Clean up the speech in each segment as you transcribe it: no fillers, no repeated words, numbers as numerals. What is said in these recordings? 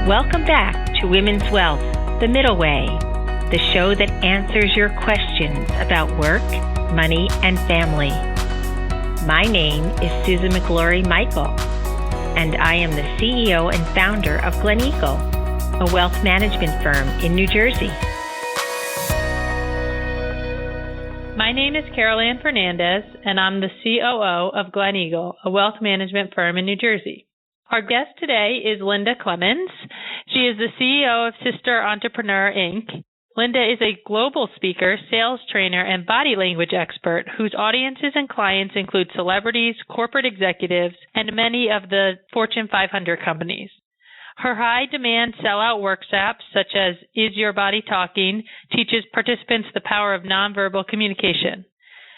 Welcome back to Women's Wealth, The Middle Way, the show that answers your questions about work, money, and family. My name is Susan McGlory Michael, and I am the CEO and founder of Glen Eagle, a wealth management firm in New Jersey. My name is Carol Ann Fernandez, and I'm the COO of Glen Eagle, a wealth management firm in New Jersey. Our guest today is Linda Clemons. She is the CEO of Sisterpreneur, Inc. Linda is a global speaker, sales trainer, and body language expert whose audiences and clients include celebrities, corporate executives, and many of the Fortune 500 companies. Her high-demand sell-out workshops, such as Is Your Body Talking, teaches participants the power of nonverbal communication.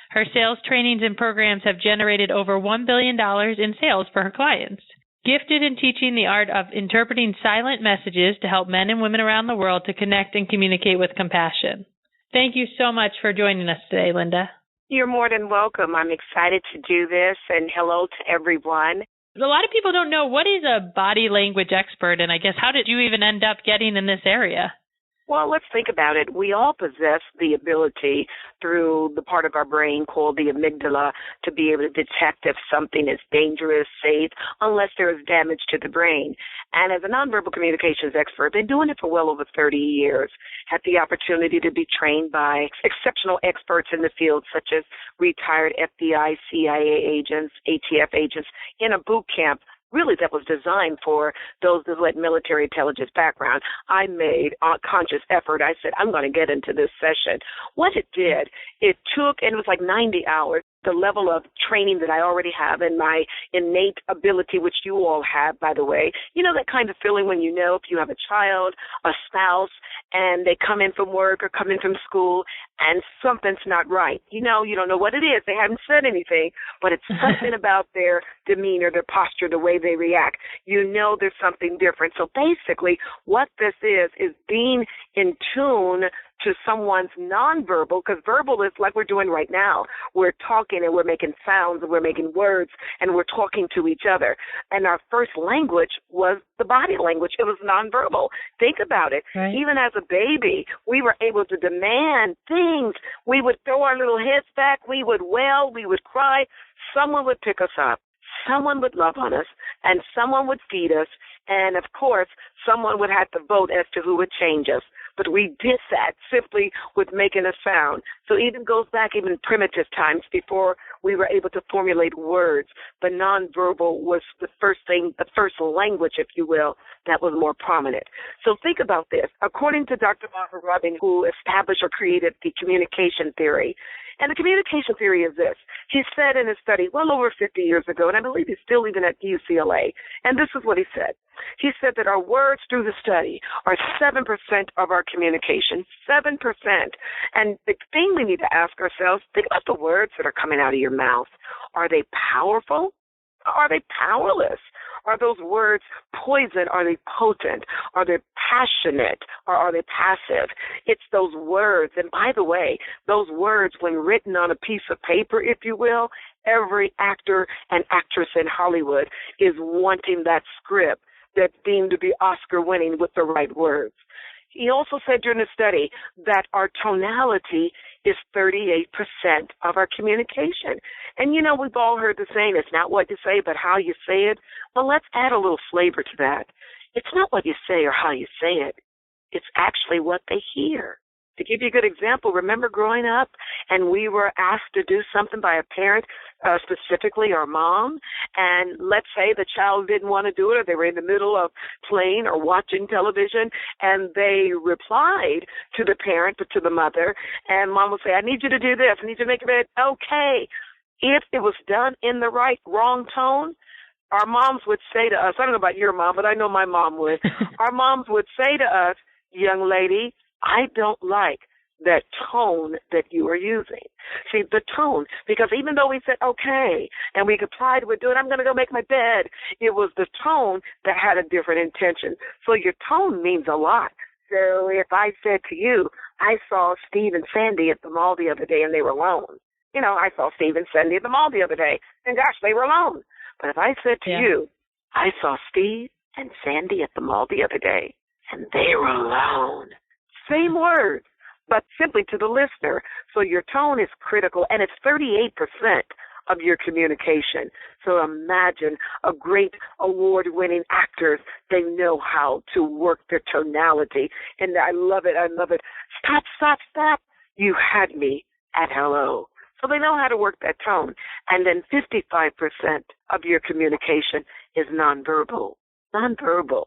Her sales trainings and programs have generated over $1 billion in sales for her clients. Gifted in teaching the art of interpreting silent messages to help men and women around the world to connect and communicate with compassion. Thank you so much for joining us today, Linda. You're more than welcome. I'm excited to do this, and hello to everyone. A lot of people don't know, what is a body language expert, and I guess how did you even end up getting in this area? Well, let's think about it. We all possess the ability through the part of our brain called the amygdala to be able to detect if something is dangerous, safe, unless there is damage to the brain. And as a nonverbal communications expert, been doing it for well over 30 years. Had the opportunity to be trained by exceptional experts in the field, such as retired FBI, CIA agents, ATF agents, in a boot camp really that was designed for those who had military intelligence background. I made a conscious effort. I said, I'm going to get into this session. What it did, it took, and it was like 90 hours, the level of training that I already have and my innate ability, which you all have, by the way. You know that kind of feeling when you know if you have a child, a spouse, and they come in from work or come in from school and something's not right. You know, you don't know what it is. They haven't said anything, but it's something about their demeanor, their posture, the way they react. You know there's something different. So basically what this is being in tune to someone's nonverbal, because verbal is like we're doing right now. We're talking and we're making sounds and we're making words and we're talking to each other. And our first language was the body language. It was nonverbal. Think about it. Right. Even as a baby, we were able to demand things. We would throw our little heads back. We would wail. We would cry. Someone would pick us up. Someone would love on us, and someone would feed us, and, of course, someone would have to vote as to who would change us. But we did that simply with making a sound. So it even goes back even primitive times before we were able to formulate words. The nonverbal was the first thing, the first language, if you will, that was more prominent. So think about this. According to Dr. Margaret Rubin, who established or created the communication theory, and the communication theory is this. He said in a study well over 50 years ago, and I believe he's still even at UCLA, and this is what he said. He said that our words through the study are 7% of our communication, 7%. And the thing we need to ask ourselves, think about the words that are coming out of your mouth. Are they powerful? Or are they powerless? Are those words poison? Are they potent? Are they passionate? Or are they passive? It's those words. And by the way, those words, when written on a piece of paper, if you will, every actor and actress in Hollywood is wanting that script that's deemed to be Oscar-winning with the right words. He also said during the study that our tonality is 38% of our communication. And, you know, we've all heard the saying, it's not what you say, but how you say it. Well, let's add a little flavor to that. It's not what you say or how you say it. It's actually what they hear. To give you a good example, remember growing up and we were asked to do something by a parent, specifically our mom, and let's say the child didn't want to do it or they were in the middle of playing or watching television and they replied to the parent or to the mother, and mom would say, I need you to do this. I need you to make it okay. If it was done in the wrong tone, our moms would say to us, I don't know about your mom, but I know my mom would. Our moms would say to us, young lady, I don't like that tone that you are using. See, the tone, because even though we said, okay, and we complied with doing, I'm going to go make my bed, it was the tone that had a different intention. So your tone means a lot. So if I said to you, I saw Steve and Sandy at the mall the other day and they were alone. You know, I saw Steve and Sandy at the mall the other day and gosh, they were alone. But if I said to you, I saw Steve and Sandy at the mall the other day, and they were alone. Same words, but simply to the listener. So your tone is critical, and it's 38% of your communication. So imagine a great award-winning actors, they know how to work their tonality. And I love it. Stop, stop, stop. You had me at hello. So they know how to work that tone. And then 55% of your communication is nonverbal. Nonverbal.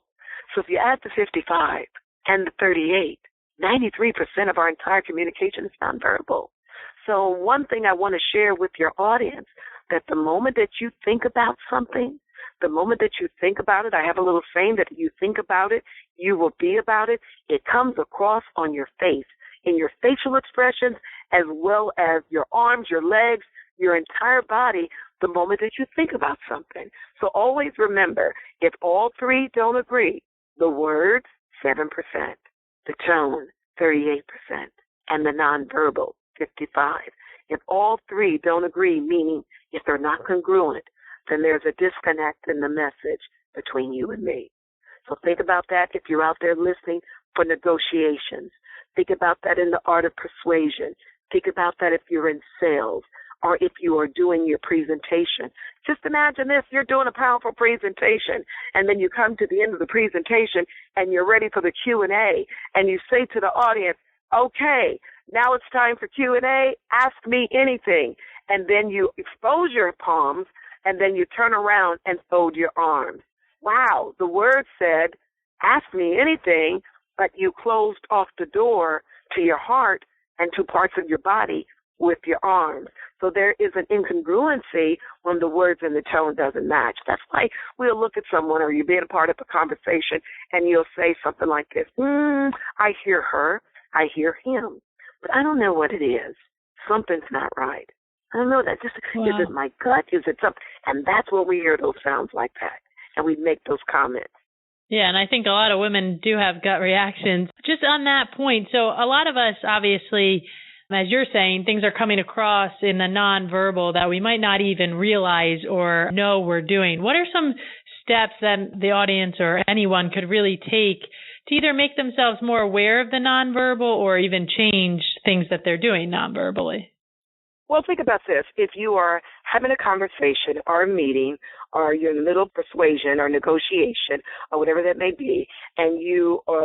So if you add the 55 and the 38, 93% of our entire communication is nonverbal. So one thing I want to share with your audience, that the moment that you think about something, the moment that you think about it, I have a little saying that you think about it, you will be about it. It comes across on your face, in your facial expressions, as well as your arms, your legs, your entire body, the moment that you think about something. So always remember, if all three don't agree, the words, 7%, the tone, 38%, and the nonverbal, 55. If all three don't agree, meaning if they're not congruent, then there's a disconnect in the message between you and me. So think about that if you're out there listening for negotiations. Think about that in the art of persuasion. Think about that if you're in sales or if you are doing your presentation. Just imagine this, you're doing a powerful presentation, and then you come to the end of the presentation and you're ready for the Q&A, and you say to the audience, okay, now it's time for Q&A. Ask me anything. And then you expose your palms, and then you turn around and fold your arms. Wow, the word said, ask me anything, but you closed off the door to your heart and to parts of your body with your arms. So there is an incongruency when the words and the tone doesn't match. That's why we'll look at someone, or you're being a part of a conversation, and you'll say something like this, I hear her, I hear him, but I don't know what it is. Something's not right. I don't know that. Is it my gut? Is it something? And that's when we hear those sounds like that, and we make those comments. Yeah, and I think a lot of women do have gut reactions. Just on that point, so a lot of us, obviously, as you're saying, things are coming across in the nonverbal that we might not even realize or know we're doing. What are some steps that the audience or anyone could really take to either make themselves more aware of the nonverbal or even change things that they're doing nonverbally? Well, think about this. If you are having a conversation or a meeting or you're in the middle of persuasion or negotiation or whatever that may be, and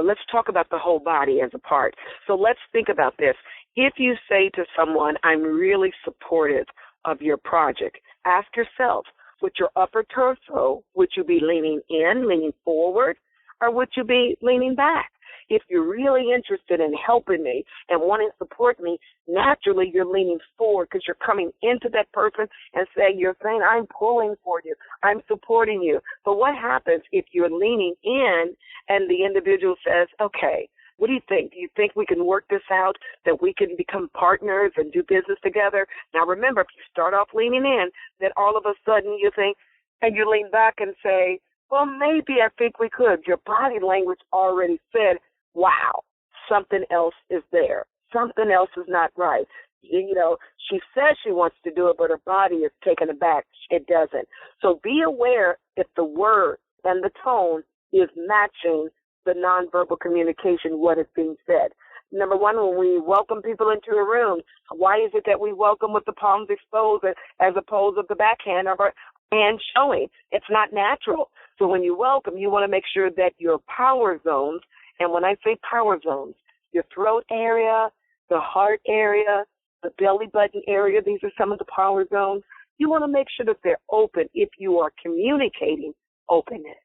let's talk about the whole body as a part. So let's think about this. If you say to someone, I'm really supportive of your project, ask yourself, with your upper torso, would you be leaning in, leaning forward, or would you be leaning back? If you're really interested in helping me and wanting to support me, naturally you're leaning forward because you're coming into that person and you're saying, I'm pulling for you, I'm supporting you. But what happens if you're leaning in and the individual says, okay, what do you think? Do you think we can work this out, that we can become partners and do business together? Now remember, if you start off leaning in, then all of a sudden you think, and you lean back and say, well, maybe I think we could. Your body language already said, wow, something else is there. Something else is not right. You know, she says she wants to do it, but her body is taken aback. It doesn't. So be aware if the word and the tone is matching the nonverbal communication, what is being said. Number one, when we welcome people into a room, why is it that we welcome with the palms exposed as opposed to the backhand of our hand showing? It's not natural. So when you welcome, you want to make sure that your power zones, and when I say power zones, your throat area, the heart area, the belly button area, these are some of the power zones. You want to make sure that they're open if you are communicating openness.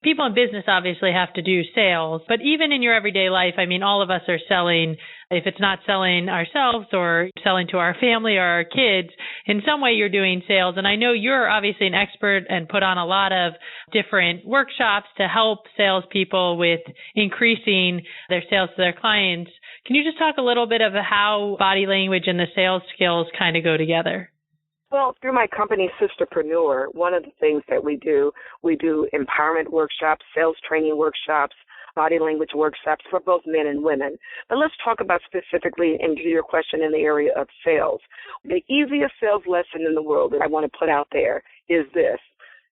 People in business obviously have to do sales, but even in your everyday life, I mean, all of us are selling. If it's not selling ourselves or selling to our family or our kids, in some way you're doing sales. And I know you're obviously an expert and put on a lot of different workshops to help salespeople with increasing their sales to their clients. Can you just talk a little bit of how body language and the sales skills kind of go together? Well, through my company, Sisterpreneur, one of the things that we do empowerment workshops, sales training workshops, body language workshops for both men and women. But let's talk about specifically, and to your question, in the area of sales. The easiest sales lesson in the world that I want to put out there is this.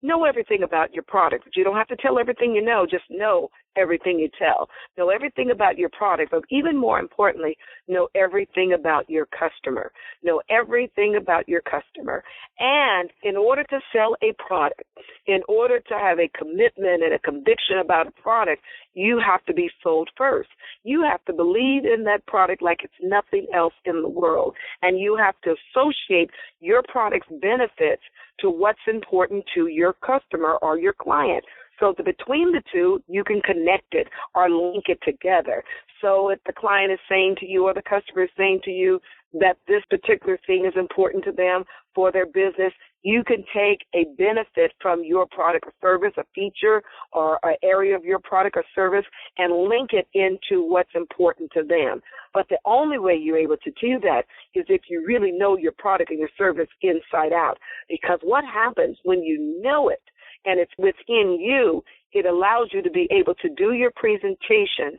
Know everything about your product, but you don't have to tell everything you know. Just know everything you tell. Know everything about your product, but even more importantly, know everything about your customer. Know everything about your customer. And in order to sell a product, in order to have a commitment and a conviction about a product, you have to be sold first. You have to believe in that product like it's nothing else in the world. And you have to associate your product's benefits to what's important to your customer or your client. So that between the two, you can connect it or link it together. So if the client is saying to you or the customer is saying to you that this particular thing is important to them for their business, you can take a benefit from your product or service, a feature or an area of your product or service, and link it into what's important to them. But the only way you're able to do that is if you really know your product and your service inside out. Because what happens when you know it and it's within you, it allows you to be able to do your presentation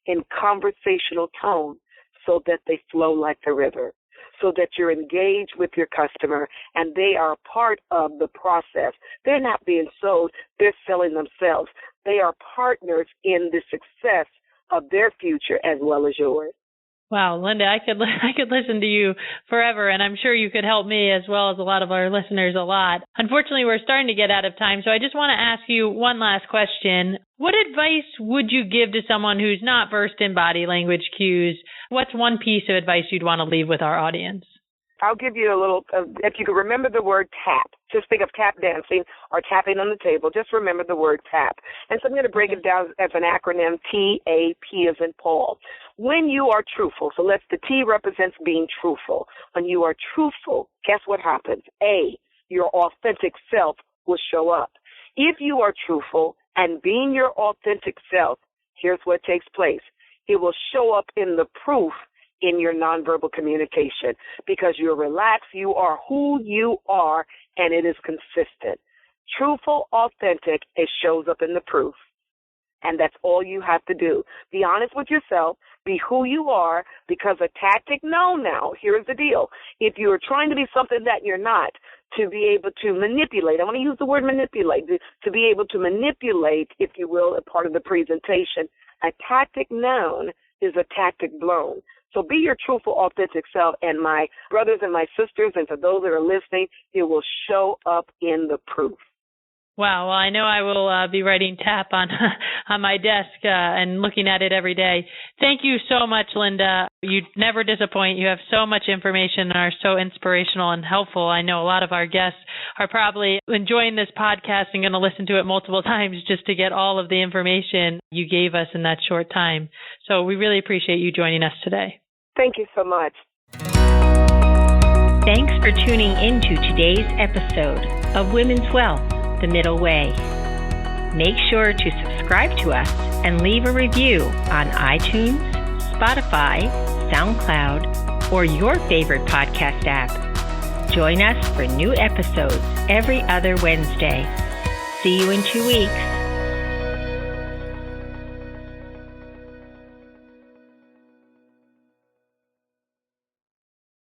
in conversational tone so that they flow like the river, so that you're engaged with your customer and they are part of the process. They're not being sold, they're selling themselves. They are partners in the success of their future as well as yours. Wow, Linda, I could listen to you forever, and I'm sure you could help me as well as a lot of our listeners a lot. Unfortunately, we're starting to get out of time, so I just want to ask you one last question. What advice would you give to someone who's not versed in body language cues? What's one piece of advice you'd want to leave with our audience? I'll give you a little, if you can remember the word tap, just think of tap dancing or tapping on the table. Just remember the word tap. And so I'm going to break it down as an acronym, T-A-P as in Paul. When you are truthful, so the T represents being truthful. When you are truthful, guess what happens? A, your authentic self will show up. If you are truthful and being your authentic self, here's what takes place. It will show up in the proof in your nonverbal communication because you're relaxed, you are who you are, and it is consistent. Truthful, authentic, it shows up in the proof. And that's all you have to do. Be honest with yourself. Be who you are, because a tactic known now, here's the deal. If you're trying to be something that you're not, to be able to manipulate, I want to use the word manipulate, to be able to manipulate, if you will, a part of the presentation, a tactic known is a tactic blown. So be your truthful, authentic self, and my brothers and my sisters, and for those that are listening, it will show up in the proof. Wow. Well, I know I will be writing tap on my desk and looking at it every day. Thank you so much, Linda. You never disappoint. You have so much information and are so inspirational and helpful. I know a lot of our guests are probably enjoying this podcast and going to listen to it multiple times just to get all of the information you gave us in that short time. So we really appreciate you joining us today. Thank you so much. Thanks for tuning into today's episode of Women's Wealth, The Middle Way. Make sure to subscribe to us and leave a review on iTunes, Spotify, SoundCloud, or your favorite podcast app. Join us for new episodes every other Wednesday. See you in 2 weeks.